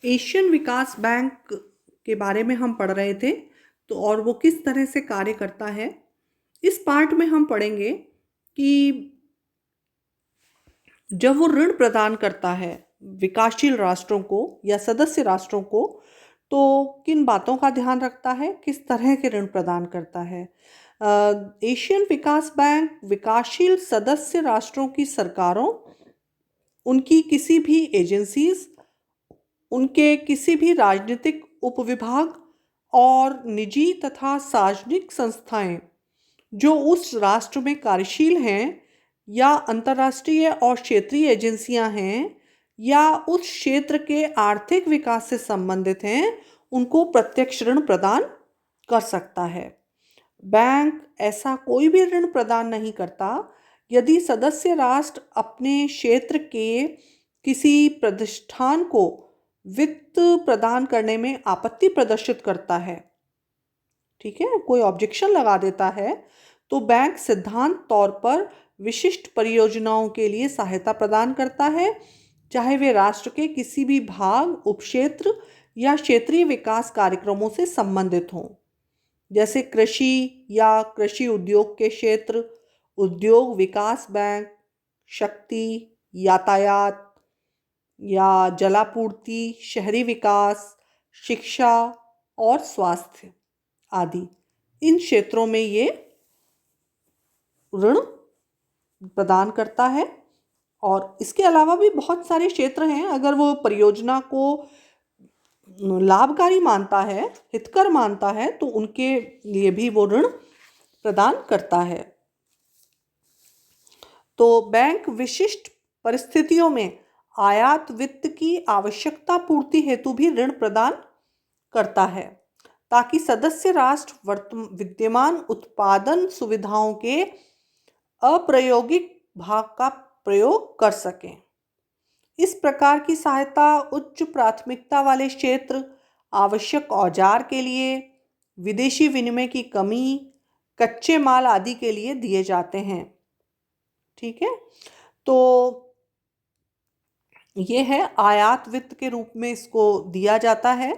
Asian विकास bank के बारे में हम पढ़ रहे थे। तो और वो किस तरह से कार्य करता है, इस पार्ट में हम पढ़ेंगे कि जब वो ऋण प्रदान करता है विकासशील राष्ट्रों को या सदस्य राष्ट्रों को, तो किन बातों का ध्यान रखता है, किस तरह के ऋण प्रदान करता है। एशियन विकास बैंक विकासशील सदस्य राष्ट्रों की सरकारों, उनकी किसी भी एजेंसीज, उनके किसी भी राजनीतिक उपविभाग और निजी तथा सार्वजनिक संस्थाएं जो उस राष्ट्र में कार्यशील हैं, या अंतर्राष्ट्रीय और क्षेत्रीय एजेंसियां हैं, या उस क्षेत्र के आर्थिक विकास से संबंधित हैं, उनको प्रत्यक्ष ऋण प्रदान कर सकता है। बैंक ऐसा कोई भी ऋण प्रदान नहीं करता यदि सदस्य राष्ट्र अपने क्षेत्र के किसी प्रतिष्ठान को वित्त प्रदान करने में आपत्ति प्रदर्शित करता है। ठीक है, कोई ऑब्जेक्शन लगा देता है, तो बैंक सिद्धांत तौर पर विशिष्ट परियोजनाओं के लिए सहायता प्रदान करता है, चाहे वे राष्ट्र के किसी भी भाग, उपक्षेत्र या क्षेत्रीय विकास कार्यक्रमों से संबंधित हों, जैसे कृषि या कृषि उद्योग के क्षेत्र, उद्योग विकास बैंक, शक्ति, यातायात या जलापूर्ति, शहरी विकास, शिक्षा और स्वास्थ्य आदि। इन क्षेत्रों में ये ऋण प्रदान करता है। और इसके अलावा भी बहुत सारे क्षेत्र हैं, अगर वो परियोजना को लाभकारी मानता है, हितकर मानता है, तो उनके लिए भी वो ऋण प्रदान करता है। तो बैंक विशिष्ट परिस्थितियों में आयात वित्त की आवश्यकता पूर्ति हेतु भी ऋण प्रदान करता है, ताकि सदस्य राष्ट्र विद्यमान उत्पादन सुविधाओं के अप्रायोगिक भाग का प्रयोग कर सकें। इस प्रकार की सहायता उच्च प्राथमिकता वाले क्षेत्र, आवश्यक औजार के लिए, विदेशी विनिमय की कमी, कच्चे माल आदि के लिए दिए जाते हैं। ठीक है, तो ये है आयात वित्त के रूप में इसको दिया जाता है।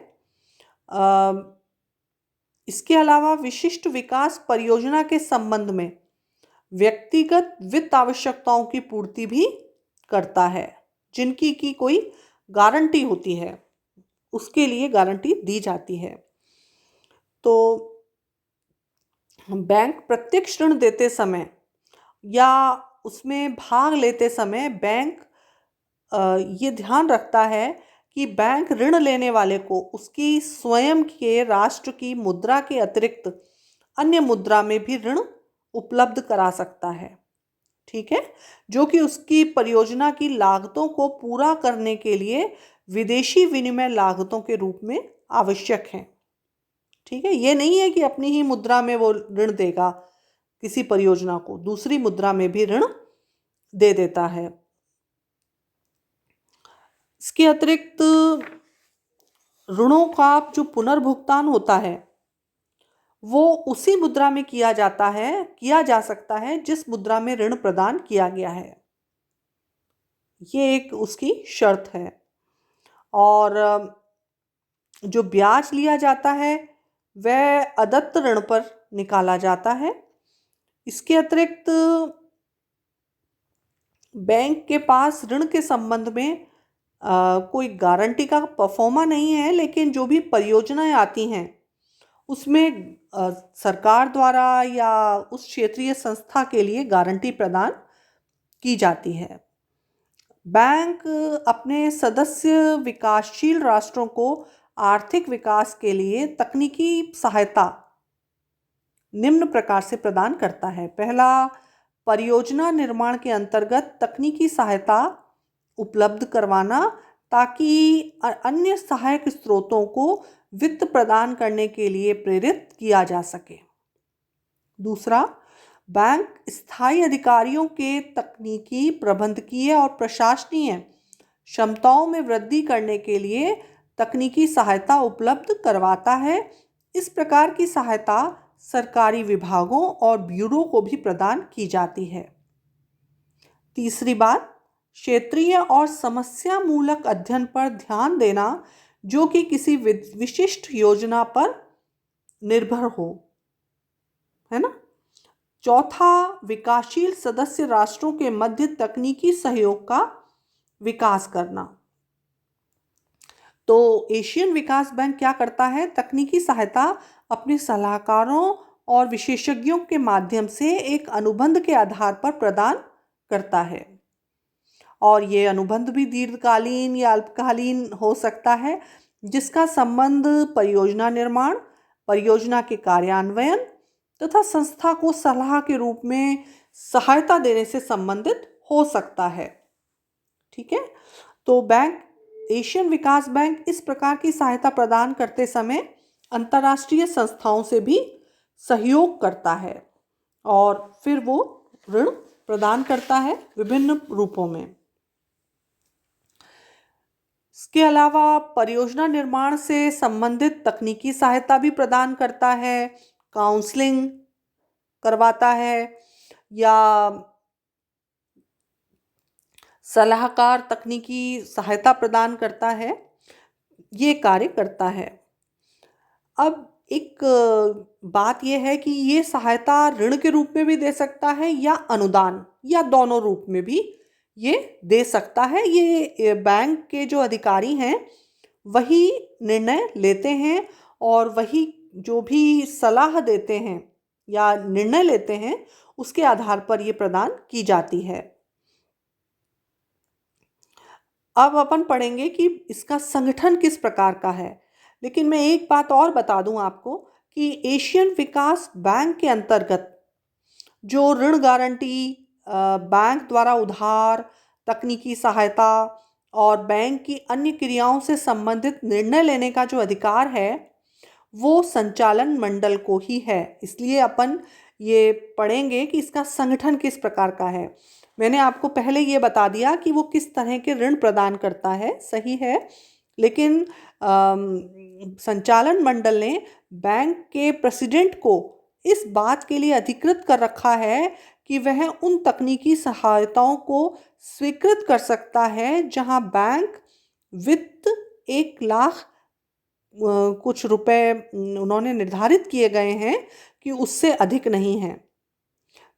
इसके अलावा विशिष्ट विकास परियोजना के संबंध में व्यक्तिगत वित्त आवश्यकताओं की पूर्ति भी करता है, जिनकी की कोई गारंटी होती है, उसके लिए गारंटी दी जाती है। तो बैंक प्रत्यक्ष ऋण देते समय या उसमें भाग लेते समय बैंक ये ध्यान रखता है कि बैंक ऋण लेने वाले को उसकी स्वयं के राष्ट्र की मुद्रा के अतिरिक्त अन्य मुद्रा में भी ऋण उपलब्ध करा सकता है। ठीक है, जो कि उसकी परियोजना की लागतों को पूरा करने के लिए विदेशी विनिमय लागतों के रूप में आवश्यक हैं। ठीक है, ये नहीं है कि अपनी ही मुद्रा में वो ऋण देगा, किसी परियोजना को दूसरी मुद्रा में भी ऋण दे देता है। इसके अतिरिक्त ऋणों का जो पुनर्भुगतान होता है वो उसी मुद्रा में किया जा सकता है जिस मुद्रा में ऋण प्रदान किया गया है। ये एक उसकी शर्त है। और जो ब्याज लिया जाता है वह अदत्त ऋण पर निकाला जाता है। इसके अतिरिक्त बैंक के पास ऋण के संबंध में कोई गारंटी का परफॉर्मा नहीं है, लेकिन जो भी परियोजनाएं आती हैं उसमें सरकार द्वारा या उस क्षेत्रीय संस्था के लिए गारंटी प्रदान की जाती है। बैंक अपने सदस्य विकासशील राष्ट्रों को आर्थिक विकास के लिए तकनीकी सहायता निम्न प्रकार से प्रदान करता है। पहला, परियोजना निर्माण के अंतर्गत तकनीकी सहायता उपलब्ध करवाना, ताकि अन्य सहायक स्रोतों को वित्त प्रदान करने के लिए प्रेरित किया जा सके। दूसरा, बैंक स्थायी अधिकारियों के तकनीकी, प्रबंधकीय और प्रशासनीय क्षमताओं में वृद्धि करने के लिए तकनीकी सहायता उपलब्ध करवाता है। इस प्रकार की सहायता सरकारी विभागों और ब्यूरो को भी प्रदान की जाती है। तीसरी बात, क्षेत्रीय और समस्या मूलक अध्ययन पर ध्यान देना जो कि किसी विशिष्ट योजना पर निर्भर हो, है ना। चौथा, विकासशील सदस्य राष्ट्रों के मध्य तकनीकी सहयोग का विकास करना। तो एशियन विकास बैंक क्या करता है? तकनीकी सहायता अपने सलाहकारों और विशेषज्ञों के माध्यम से एक अनुबंध के आधार पर प्रदान करता है, और ये अनुबंध भी दीर्घकालीन या अल्पकालीन हो सकता है, जिसका संबंध परियोजना निर्माण, परियोजना के कार्यान्वयन तथा संस्था को सलाह के रूप में सहायता देने से संबंधित हो सकता है। ठीक है, तो एशियन विकास बैंक इस प्रकार की सहायता प्रदान करते समय अंतर्राष्ट्रीय संस्थाओं से भी सहयोग करता है, और फिर वो ऋण प्रदान करता है विभिन्न रूपों में। इसके अलावा परियोजना निर्माण से संबंधित तकनीकी सहायता भी प्रदान करता है, काउंसलिंग करवाता है, या सलाहकार तकनीकी सहायता प्रदान करता है, ये कार्य करता है। अब एक बात यह है कि ये सहायता ऋण के रूप में भी दे सकता है या अनुदान, या दोनों रूप में भी ये दे सकता है। ये बैंक के जो अधिकारी हैं वही निर्णय लेते हैं, और वही जो भी सलाह देते हैं या निर्णय लेते हैं उसके आधार पर ये प्रदान की जाती है। अब अपन पढ़ेंगे कि इसका संगठन किस प्रकार का है। लेकिन मैं एक बात और बता दूं आपको कि एशियन विकास बैंक के अंतर्गत जो ऋण गारंटी, बैंक द्वारा उधार, तकनीकी सहायता और बैंक की अन्य क्रियाओं से संबंधित निर्णय लेने का जो अधिकार है वो संचालन मंडल को ही है। इसलिए अपन ये पढ़ेंगे कि इसका संगठन किस प्रकार का है। मैंने आपको पहले ये बता दिया कि वो किस तरह के ऋण प्रदान करता है, सही है, लेकिन संचालन मंडल ने बैंक के प्रेसिडेंट को इस बात के लिए अधिकृत कर रखा है कि वह उन तकनीकी सहायताओं को स्वीकृत कर सकता है जहां बैंक वित्त 1 लाख कुछ रुपए उन्होंने निर्धारित किए गए हैं कि उससे अधिक नहीं है।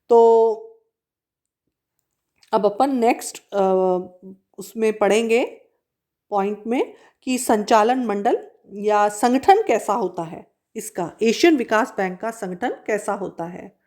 तो अब अपन नेक्स्ट उसमें पढ़ेंगे पॉइंट में कि संचालन मंडल या संगठन कैसा होता है, इसका एशियन विकास बैंक का संगठन कैसा होता है।